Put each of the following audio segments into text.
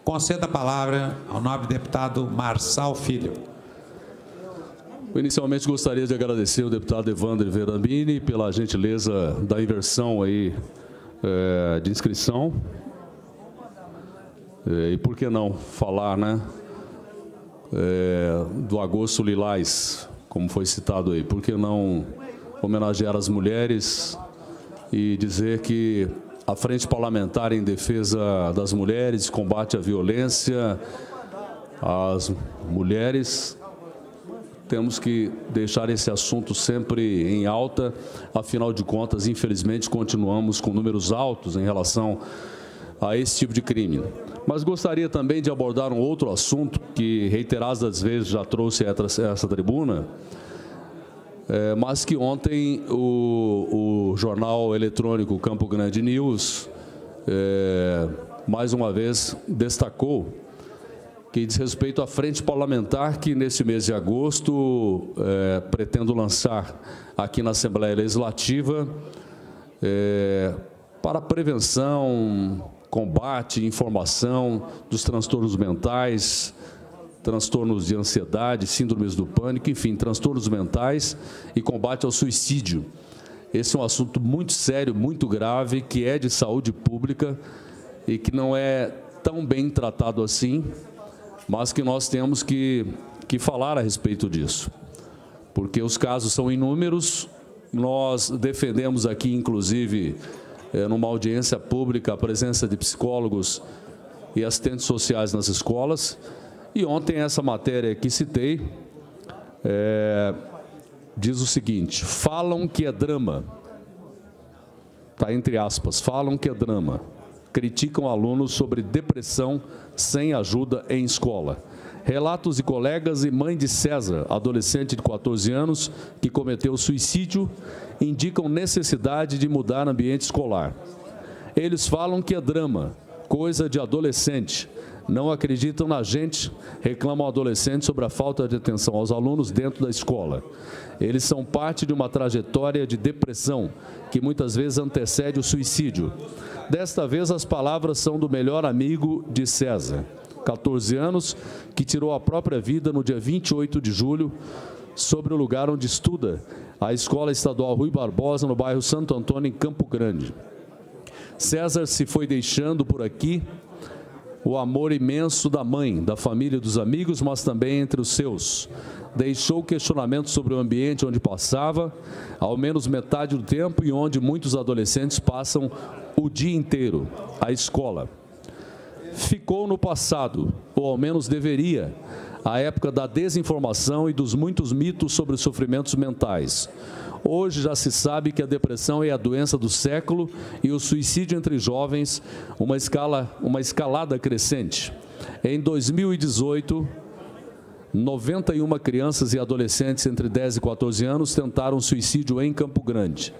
Conceda a palavra ao nobre deputado Marçal Filho. Inicialmente, gostaria de agradecer ao deputado Evandro Verambini pela gentileza da inversão aí, de inscrição. E por que não falar, né, do agosto lilás, como foi citado aí? Por que não homenagear as mulheres e dizer que a Frente Parlamentar em Defesa das Mulheres, combate à violência às mulheres, temos que deixar esse assunto sempre em alta, afinal de contas, infelizmente, continuamos com números altos em relação a esse tipo de crime. Mas gostaria também de abordar um outro assunto que reiteradas vezes já trouxe a essa tribuna, mas que ontem o jornal eletrônico Campo Grande News, mais uma vez, destacou, que diz respeito à frente parlamentar que, nesse mês de agosto, pretendo lançar aqui na Assembleia Legislativa para prevenção, combate, informação dos transtornos mentais, transtornos de ansiedade, síndromes do pânico, enfim, transtornos mentais e combate ao suicídio. Esse é um assunto muito sério, muito grave, que é de saúde pública e que não é tão bem tratado assim, mas que nós temos que falar a respeito disso, porque os casos são inúmeros. Nós defendemos aqui, inclusive, numa audiência pública, a presença de psicólogos e assistentes sociais nas escolas. E ontem essa matéria que citei diz o seguinte: falam que é drama, está entre aspas, falam que é drama, criticam alunos sobre depressão sem ajuda em escola. Relatos de colegas e mãe de César, adolescente de 14 anos, que cometeu suicídio, indicam necessidade de mudar o ambiente escolar. Eles falam que é drama, coisa de adolescente. Não acreditam na gente, reclamam adolescentes sobre a falta de atenção aos alunos dentro da escola. Eles são parte de uma trajetória de depressão, que muitas vezes antecede o suicídio. Desta vez, as palavras são do melhor amigo de César, 14 anos, que tirou a própria vida no dia 28 de julho, sobre o lugar onde estuda, a Escola Estadual Rui Barbosa, no bairro Santo Antônio, em Campo Grande. César se foi deixando por aqui o amor imenso da mãe, da família e dos amigos, mas também entre os seus. Deixou questionamentos sobre o ambiente onde passava, ao menos metade do tempo, e onde muitos adolescentes passam o dia inteiro, a escola. Ficou no passado, ou ao menos deveria, a época da desinformação e dos muitos mitos sobre os sofrimentos mentais. Hoje já se sabe que a depressão é a doença do século e o suicídio entre jovens uma escalada crescente. Em 2018, 91 crianças e adolescentes entre 10 e 14 anos tentaram suicídio em Campo Grande.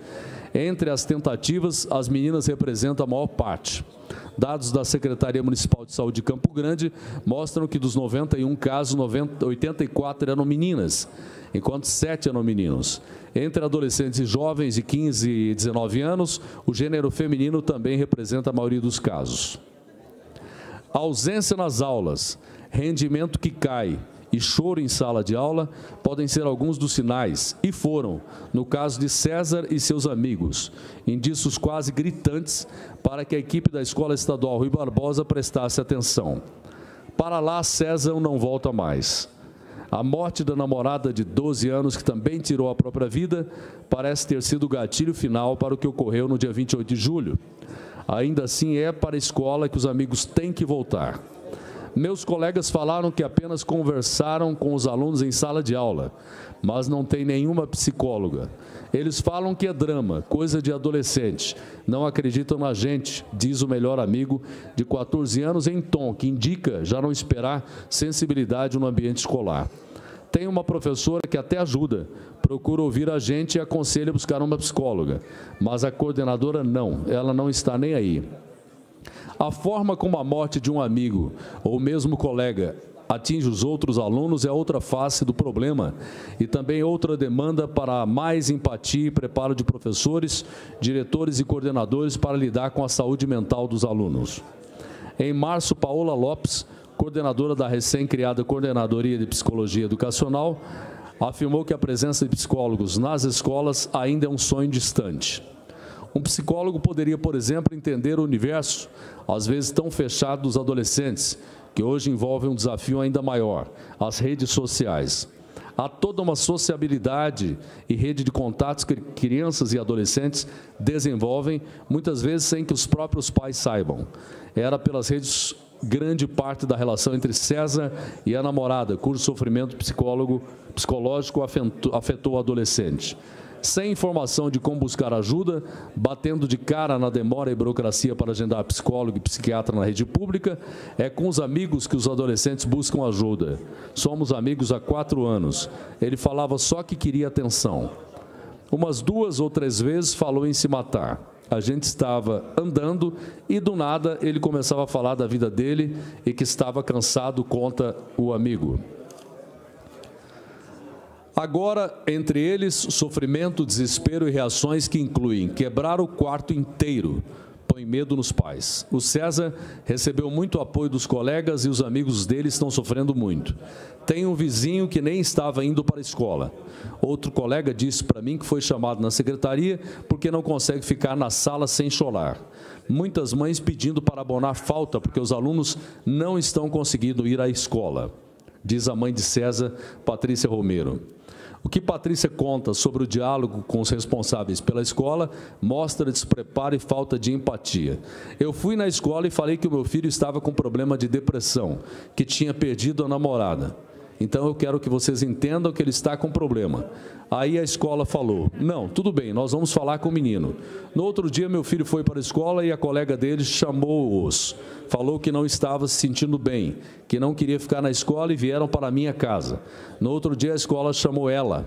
Entre as tentativas, as meninas representam a maior parte. Dados da Secretaria Municipal de Saúde de Campo Grande mostram que dos 91 casos, 84 eram meninas, enquanto 7 eram meninos. Entre adolescentes e jovens de 15 e 19 anos, o gênero feminino também representa a maioria dos casos. Ausência nas aulas, rendimento que cai e choro em sala de aula podem ser alguns dos sinais, e foram, no caso de César e seus amigos, indícios quase gritantes para que a equipe da Escola Estadual Rui Barbosa prestasse atenção. Para lá, César não volta mais. A morte da namorada de 12 anos, que também tirou a própria vida, parece ter sido o gatilho final para o que ocorreu no dia 28 de julho. Ainda assim, é para a escola que os amigos têm que voltar. Meus colegas falaram que apenas conversaram com os alunos em sala de aula, mas não tem nenhuma psicóloga. Eles falam que é drama, coisa de adolescente. Não acreditam na gente, diz o melhor amigo de 14 anos em tom que indica já não esperar sensibilidade no ambiente escolar. Tem uma professora que até ajuda, procura ouvir a gente e aconselha buscar uma psicóloga, mas a coordenadora não, ela não está nem aí. A forma como a morte de um amigo ou mesmo colega atinge os outros alunos é outra face do problema e também outra demanda para mais empatia e preparo de professores, diretores e coordenadores para lidar com a saúde mental dos alunos. Em março, Paola Lopes, coordenadora da recém-criada Coordenadoria de Psicologia Educacional, afirmou que a presença de psicólogos nas escolas ainda é um sonho distante. Um psicólogo poderia, por exemplo, entender o universo, às vezes tão fechado, dos adolescentes, que hoje envolve um desafio ainda maior, as redes sociais. Há toda uma sociabilidade e rede de contatos que crianças e adolescentes desenvolvem, muitas vezes sem que os próprios pais saibam. Era pelas redes grande parte da relação entre César e a namorada, cujo sofrimento psicológico afetou o adolescente. Sem informação de como buscar ajuda, batendo de cara na demora e burocracia para agendar psicólogo e psiquiatra na rede pública, é com os amigos que os adolescentes buscam ajuda. Somos amigos há 4 anos. Ele falava só que queria atenção. Umas 2 ou 3 vezes falou em se matar. A gente estava andando e, do nada, ele começava a falar da vida dele e que estava cansado, conta o amigo. Agora, entre eles, sofrimento, desespero e reações que incluem quebrar o quarto inteiro, põe medo nos pais. O César recebeu muito apoio dos colegas e os amigos dele estão sofrendo muito. Tem um vizinho que nem estava indo para a escola. Outro colega disse para mim que foi chamado na secretaria porque não consegue ficar na sala sem chorar. Muitas mães pedindo para abonar falta porque os alunos não estão conseguindo ir à escola, diz a mãe de César, Patrícia Romero. O que Patrícia conta sobre o diálogo com os responsáveis pela escola mostra despreparo e falta de empatia. Eu fui na escola e falei que o meu filho estava com problema de depressão, que tinha perdido a namorada. Então eu quero que vocês entendam que ele está com problema. Aí a escola falou, não, tudo bem, nós vamos falar com o menino. No outro dia meu filho foi para a escola e a colega dele chamou-os. Falou que não estava se sentindo bem, que não queria ficar na escola e vieram para a minha casa. No outro dia a escola chamou ela,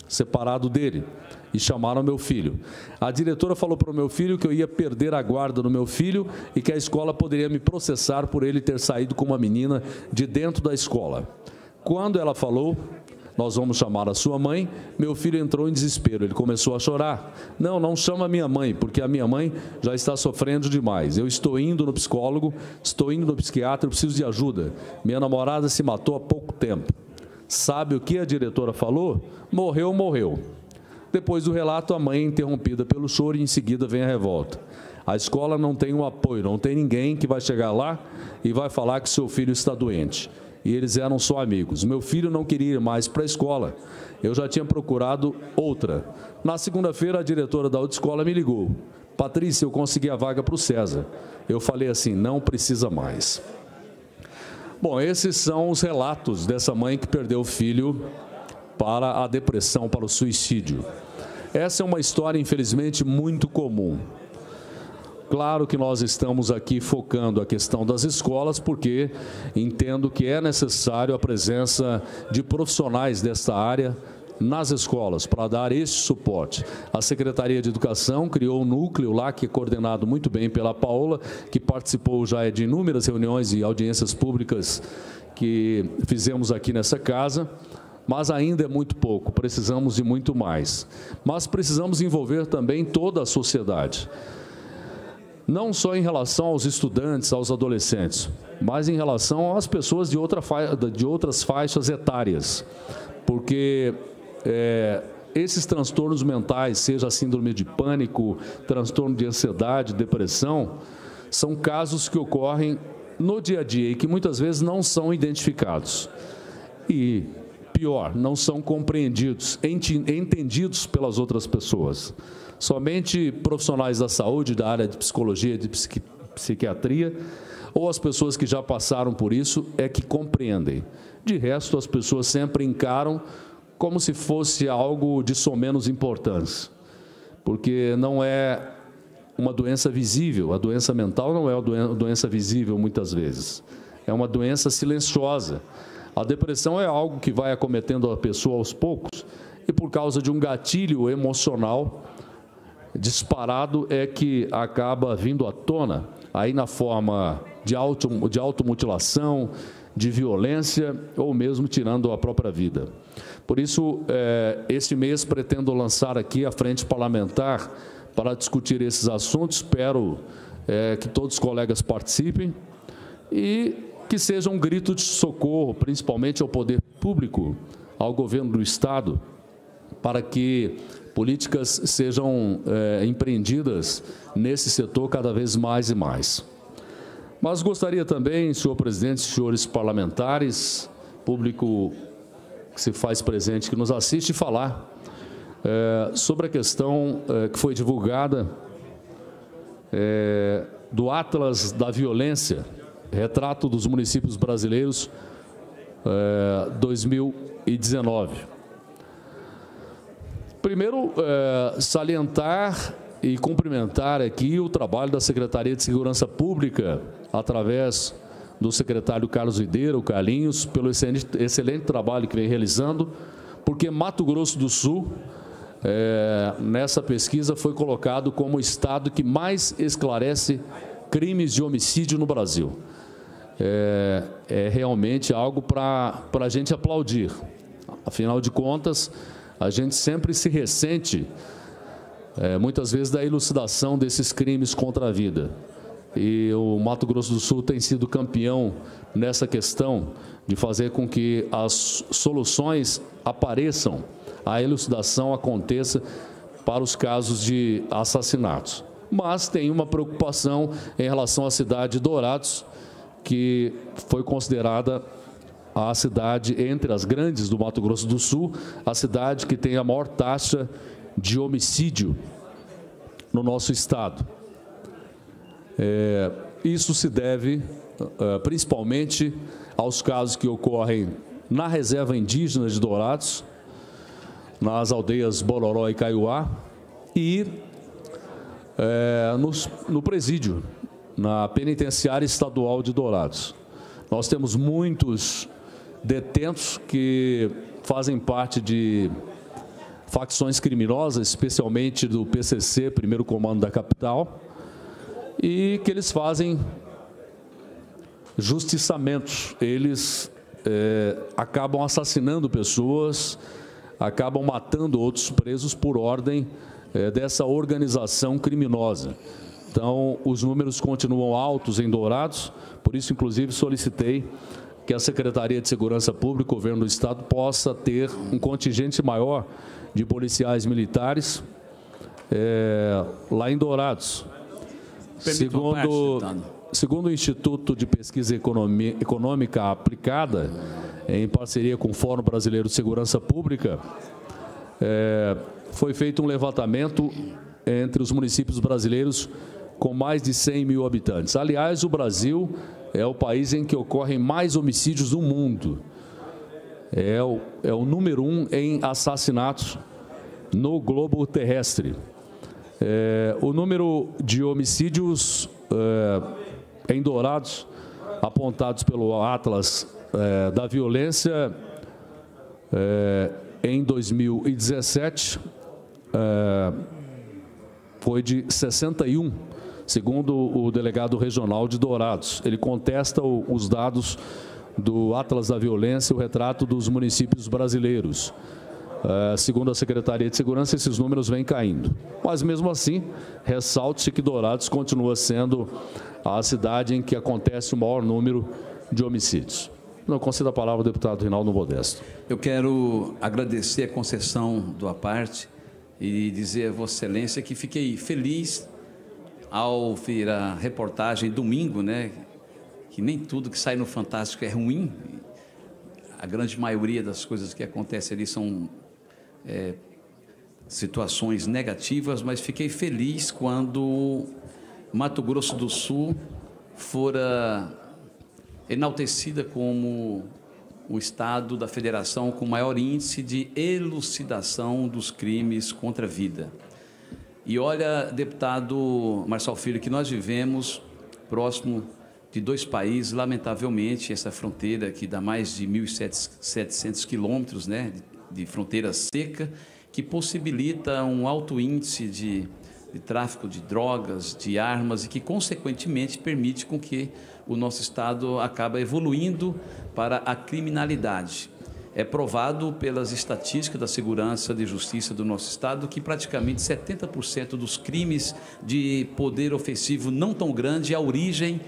separado dele, e chamaram meu filho. A diretora falou para o meu filho que eu ia perder a guarda do meu filho e que a escola poderia me processar por ele ter saído com uma menina de dentro da escola. Quando ela falou, nós vamos chamar a sua mãe, meu filho entrou em desespero, ele começou a chorar. Não, não chama a minha mãe, porque a minha mãe já está sofrendo demais. Eu estou indo no psicólogo, estou indo no psiquiatra, eu preciso de ajuda. Minha namorada se matou há pouco tempo. Sabe o que a diretora falou? Morreu, morreu. Depois do relato, a mãe é interrompida pelo choro e em seguida vem a revolta. A escola não tem um apoio, não tem ninguém que vai chegar lá e vai falar que seu filho está doente. E eles eram só amigos. Meu filho não queria ir mais para a escola. Eu já tinha procurado outra. Na segunda-feira, a diretora da autoescola me ligou. Patrícia, eu consegui a vaga para o César. Eu falei assim, não precisa mais. Bom, esses são os relatos dessa mãe que perdeu o filho para a depressão, para o suicídio. Essa é uma história, infelizmente, muito comum. Claro que nós estamos aqui focando a questão das escolas, porque entendo que é necessário a presença de profissionais desta área nas escolas, para dar esse suporte. A Secretaria de Educação criou um núcleo lá, que é coordenado muito bem pela Paola, que participou já de inúmeras reuniões e audiências públicas que fizemos aqui nessa casa, mas ainda é muito pouco, precisamos de muito mais. Mas precisamos envolver também toda a sociedade. Não só em relação aos estudantes, aos adolescentes, mas em relação às pessoas de outras faixas etárias, porque esses transtornos mentais, seja a síndrome de pânico, transtorno de ansiedade, depressão, são casos que ocorrem no dia a dia e que muitas vezes não são identificados. E, pior, não são compreendidos, entendidos pelas outras pessoas. Somente profissionais da saúde, da área de psicologia e de psiquiatria, ou as pessoas que já passaram por isso, é que compreendem. De resto, as pessoas sempre encaram como se fosse algo de somenos importância, porque não é uma doença visível. A doença mental não é uma doença visível, muitas vezes. É uma doença silenciosa. A depressão é algo que vai acometendo a pessoa aos poucos, e por causa de um gatilho emocional disparado é que acaba vindo à tona, aí na forma de automutilação, de violência, ou mesmo tirando a própria vida. Por isso, este mês pretendo lançar aqui a Frente Parlamentar para discutir esses assuntos. Espero que todos os colegas participem. e que seja um grito de socorro, principalmente ao poder público, ao governo do Estado, para que políticas sejam empreendidas nesse setor cada vez mais e mais. Mas gostaria também, senhor presidente, senhores parlamentares, público que se faz presente, que nos assiste, falar sobre a questão que foi divulgada do Atlas da Violência, retrato dos municípios brasileiros 2019. Primeiro, salientar e cumprimentar aqui o trabalho da Secretaria de Segurança Pública, através do secretário Carlos Videira, o Carlinhos, pelo excelente trabalho que vem realizando, porque Mato Grosso do Sul, nessa pesquisa, foi colocado como o estado que mais esclarece crimes de homicídio no Brasil. É realmente algo para a gente aplaudir. Afinal de contas, a gente sempre se ressente, muitas vezes, da elucidação desses crimes contra a vida. E o Mato Grosso do Sul tem sido campeão nessa questão de fazer com que as soluções apareçam, a elucidação aconteça para os casos de assassinatos. Mas tem uma preocupação em relação à cidade de Dourados, que foi considerada a cidade, entre as grandes do Mato Grosso do Sul, a cidade que tem a maior taxa de homicídio no nosso estado. Isso se deve principalmente aos casos que ocorrem na reserva indígena de Dourados, nas aldeias Bororó e Caiuá, e no presídio, na penitenciária estadual de Dourados. Nós temos muitos detentos que fazem parte de facções criminosas, especialmente do PCC, Primeiro Comando da Capital, e que eles fazem justiçamentos. Eles acabam assassinando pessoas, acabam matando outros presos por ordem dessa organização criminosa. Então, os números continuam altos em Dourados, por isso, inclusive, solicitei que a Secretaria de Segurança Pública, o Governo do Estado, possa ter um contingente maior de policiais militares lá em Dourados. Segundo o Instituto de Pesquisa Econômica Aplicada, em parceria com o Fórum Brasileiro de Segurança Pública, foi feito um levantamento entre os municípios brasileiros com mais de 100 mil habitantes. Aliás, o Brasil é o país em que ocorrem mais homicídios do mundo. É o número 1 em assassinatos no globo terrestre. O número de homicídios em Dourados, apontados pelo Atlas da Violência, em 2017, foi de 61, segundo o delegado regional de Dourados. Ele contesta os dados do Atlas da Violência, o retrato dos municípios brasileiros. Segundo a Secretaria de Segurança, esses números vêm caindo. Mas, mesmo assim, ressalte-se que Dourados continua sendo a cidade em que acontece o maior número de homicídios. Não, concedo a palavra ao deputado Rinaldo Modesto. Eu quero agradecer a concessão do APARTE e dizer a Vossa Excelência que fiquei feliz ao ver a reportagem domingo, né, que nem tudo que sai no Fantástico é ruim. A grande maioria das coisas que acontecem ali são situações negativas, mas fiquei feliz quando Mato Grosso do Sul fora enaltecida como o estado da federação com maior índice de elucidação dos crimes contra a vida. E olha, deputado Marçal Filho, que nós vivemos próximo de dois países, lamentavelmente, essa fronteira que dá mais de 1.700 quilômetros, né, de fronteira seca, que possibilita um alto índice de tráfico de drogas, de armas, e que, consequentemente, permite com que o nosso Estado acabe evoluindo para a criminalidade. É provado pelas estatísticas da Segurança e Justiça do nosso Estado que praticamente 70% dos crimes de poder ofensivo não tão grande, a origem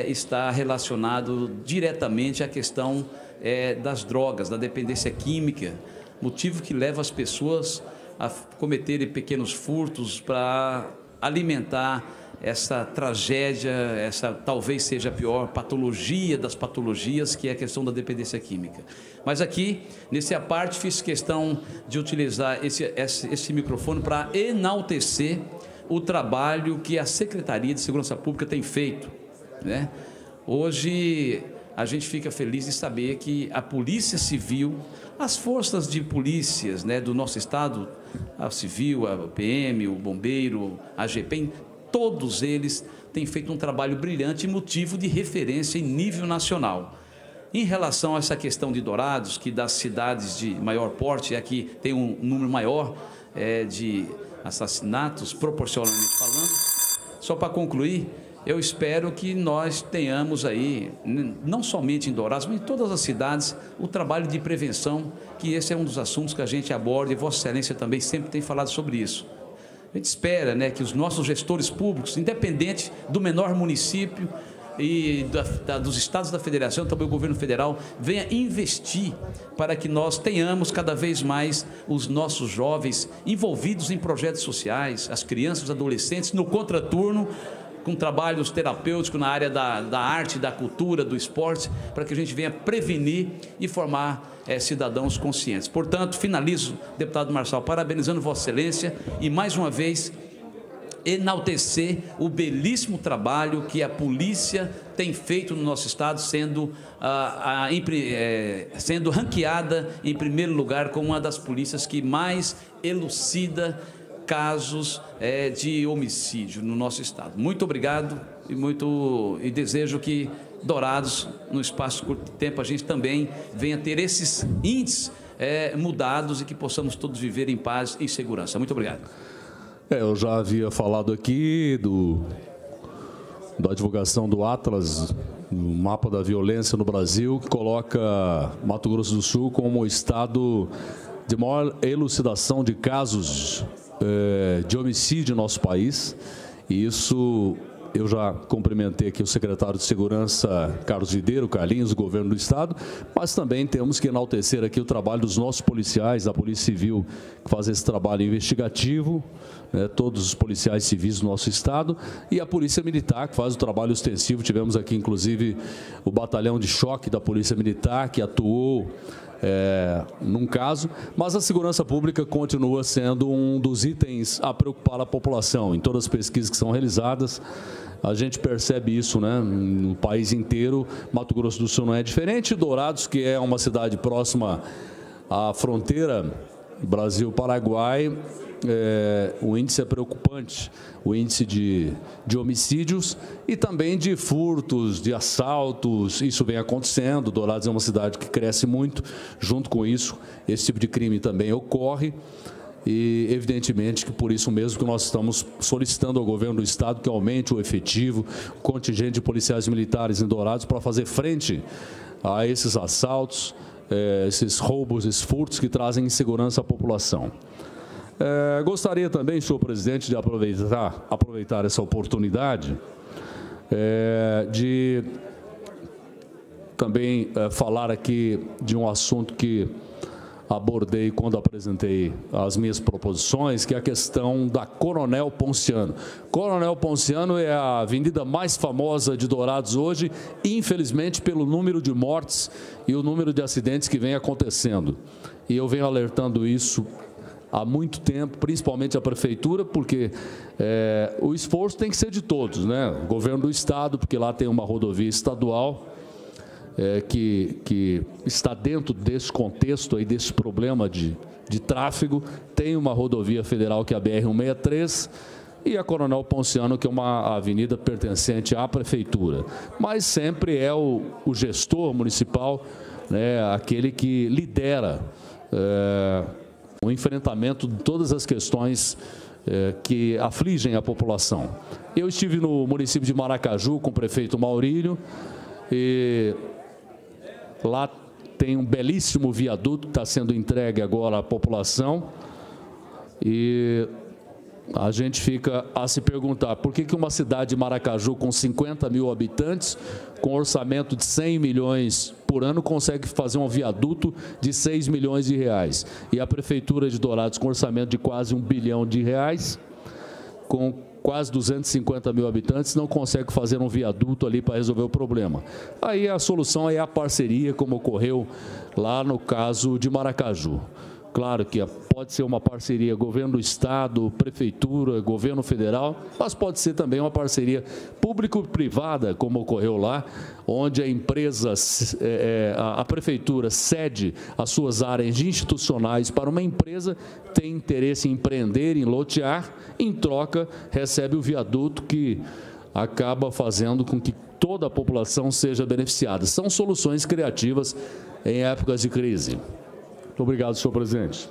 está relacionado diretamente à questão das drogas, da dependência química, motivo que leva as pessoas a cometerem pequenos furtos para alimentar essa tragédia, essa talvez seja a pior patologia das patologias, que é a questão da dependência química. Mas aqui, nesse parte, fiz questão de utilizar esse microfone para enaltecer o trabalho que a Secretaria de Segurança Pública tem feito, né? Hoje, a gente fica feliz de saber que a Polícia Civil, as forças de polícias, né, do nosso estado, a Civil, a PM, o Bombeiro, a GPEM, todos eles têm feito um trabalho brilhante e motivo de referência em nível nacional. Em relação a essa questão de Dourados, que das cidades de maior porte, aqui tem um número maior de assassinatos, proporcionalmente falando, só para concluir, eu espero que nós tenhamos aí, não somente em Dourados, mas em todas as cidades, o trabalho de prevenção, que esse é um dos assuntos que a gente aborda, e Vossa Excelência também sempre tem falado sobre isso. A gente espera, né, que os nossos gestores públicos, independente do menor município e dos estados da federação, também o governo federal, venha investir para que nós tenhamos cada vez mais os nossos jovens envolvidos em projetos sociais, as crianças, os adolescentes, no contraturno, com trabalhos terapêuticos na área da arte, da cultura, do esporte, para que a gente venha prevenir e formar cidadãos conscientes. Portanto, finalizo, deputado Marçal, parabenizando Vossa Excelência e, mais uma vez, enaltecer o belíssimo trabalho que a polícia tem feito no nosso estado, sendo ranqueada em primeiro lugar como uma das polícias que mais elucida casos de homicídio no nosso estado. Muito obrigado e desejo que Dourados, no espaço de curto tempo, a gente também venha ter esses índices mudados e que possamos todos viver em paz e segurança. Muito obrigado. Eu já havia falado aqui da divulgação do Atlas, do mapa da violência no Brasil, que coloca Mato Grosso do Sul como o estado de maior elucidação de casos de homicídio no nosso país. E isso eu já cumprimentei aqui o secretário de Segurança, Carlos Videiro, Carlinhos, do governo do estado, mas também temos que enaltecer aqui o trabalho dos nossos policiais, da Polícia Civil, que faz esse trabalho investigativo, todos os policiais civis do nosso estado, e a Polícia Militar, que faz o trabalho extensivo. Tivemos aqui, inclusive, o batalhão de choque da Polícia Militar, que atuou num caso, mas a segurança pública continua sendo um dos itens a preocupar a população. Em todas as pesquisas que são realizadas, a gente percebe isso, né? No país inteiro, Mato Grosso do Sul não é diferente. Dourados, que é uma cidade próxima à fronteira Brasil-Paraguai, o índice é preocupante, o índice de homicídios e também de furtos, de assaltos. Isso vem acontecendo. Dourados é uma cidade que cresce muito. Junto com isso, esse tipo de crime também ocorre. E, evidentemente, que por isso mesmo que nós estamos solicitando ao governo do estado que aumente o efetivo, o contingente de policiais militares em Dourados para fazer frente a esses assaltos, esses roubos, esses furtos que trazem insegurança à população. Gostaria também, senhor presidente, de aproveitar essa oportunidade de também falar aqui de um assunto que abordei quando apresentei as minhas proposições, que é a questão da Coronel Ponciano. Coronel Ponciano é a avenida mais famosa de Dourados hoje, infelizmente pelo número de mortes e o número de acidentes que vem acontecendo. E eu venho alertando isso há muito tempo, principalmente a prefeitura, porque o esforço tem que ser de todos, né? O governo do estado, porque lá tem uma rodovia estadual que está dentro desse contexto aí, desse problema de tráfego. Tem uma rodovia federal que é a BR-163 e a Coronel Ponciano, que é uma avenida pertencente à prefeitura. Mas sempre é o gestor municipal, né, aquele que lidera o enfrentamento de todas as questões que afligem a população. Eu estive no município de Maracaju com o prefeito Maurílio e lá tem um belíssimo viaduto que está sendo entregue agora à população e a gente fica a se perguntar por que uma cidade de Maracaju com 50 mil habitantes, com orçamento de 100 milhões por ano, consegue fazer um viaduto de 6 milhões de reais. E a Prefeitura de Dourados, com orçamento de quase R$1 bilhão, com quase 250 mil habitantes, não consegue fazer um viaduto ali para resolver o problema. Aí a solução é a parceria, como ocorreu lá no caso de Maracaju. Claro que pode ser uma parceria governo do Estado, Prefeitura, governo federal, mas pode ser também uma parceria público-privada, como ocorreu lá, onde a empresa, a Prefeitura cede as suas áreas institucionais para uma empresa que tem interesse em empreender, em lotear, em troca recebe o viaduto que acaba fazendo com que toda a população seja beneficiada. São soluções criativas em épocas de crise. Muito obrigado, senhor presidente.